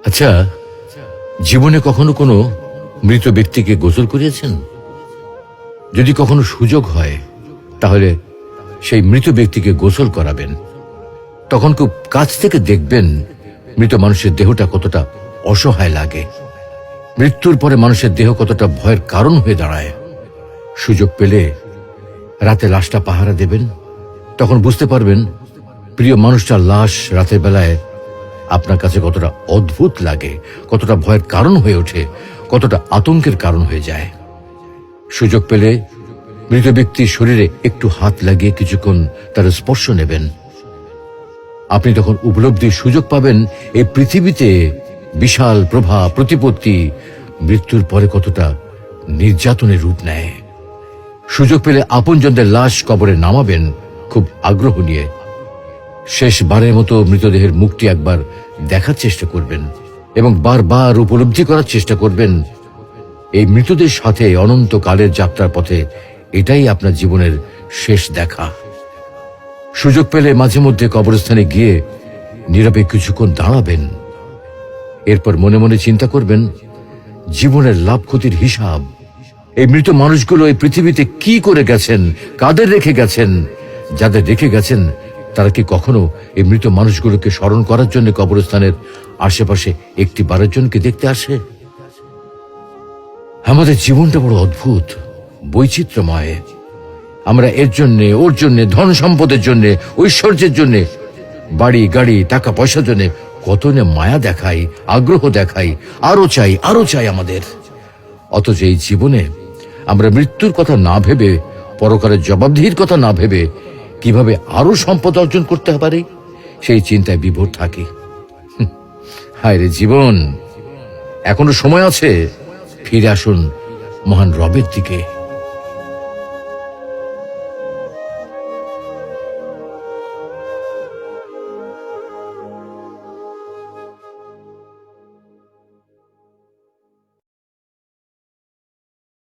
আচ্ছা, জীবনে কখনো কোনো মৃত ব্যক্তিকে গোসল করিয়েছেন? যদি কখনো সুযোগ হয় তাহলে সেই মৃত ব্যক্তিকে গোসল করাবেন। তখন খুব কাছ থেকে দেখবেন মৃত মানুষের দেহটা কতটা অসহায় লাগে, মৃত্যুর পরে মানুষের দেহ কতটা ভয়ের কারণ হয়ে দাঁড়ায়। সুযোগ পেলে রাতে লাশটা পাহারা দেবেন, তখন বুঝতে পারবেন প্রিয় মানুষটার লাশ রাতের বেলায় আপনার কাছে কতটা অদ্ভুত লাগে, কতটা ভয়ের কারণ হয়ে ওঠে, কতটা আতঙ্কের কারণ হয়ে যায়। সুযোগ পেলে মৃত ব্যক্তির শরীরে একটু হাত লাগিয়ে কিছুক্ষণ তার স্পর্শ নেবেন। আপনি তখন উপলব্ধির সুযোগ পাবেন এই পৃথিবীতে বিশাল প্রভাব প্রতিপত্তি মৃত্যুর পরে কতটা নির্যাতনের রূপ নেয়। সুযোগ পেলে আপনজনদের লাশ কবরে নামাবেন খুব আগ্রহ নিয়ে। শেষবারের মতো মৃতদেহের মুখটি একবার দেখার চেষ্টা করবেন এবং বারবার উপলব্ধি করার চেষ্টা করবেন এই মৃতদের সাথে অনন্তকালের যাত্রার পথে এটাই আপনার জীবনের শেষ দেখা। সুযোগ পেলে মাঝে মধ্যে কবরস্থানে গিয়ে নীরবে কিছুক্ষণ দাঁড়াবেন। এরপর মনে মনে চিন্তা করবেন জীবনের লাভ ক্ষতির হিসাব। এই মৃত মানুষগুলো এই পৃথিবীতে কি করে গেছেন, কাদের রেখে গেছেন। যাদের রেখে গেছেন তারা কি কখনো এই মৃত মানুষগুলোকে স্মরণ করার জন্য কবরস্থানের আশেপাশে একটি বারের জনকে দেখতে আসে? আমাদের জীবনটা বড় অদ্ভুত, বৈচিত্র্যময়। আমরা এর জন্যে, ওর জন্যে, ধন সম্পদের জন্যে, ঐশ্বর্যের জন্যে, বাড়ি গাড়ি টাকা পয়সার জন্যে কত না মায়া দেখাই, আগ্রহ দেখাই, আরো চাই আমাদের। অথচ এই জীবনে আমরা মৃত্যুর কথা না ভেবে, পরকালের জবাবদিহির কথা না ভেবে কিভাবে আরো সম্পদ অর্জন করতে পারি সেই চিন্তায় বিভোর থাকি। হায় রে জীবন, এখনো সময় আছে, ফিরে আসুন মহান রবের দিকে।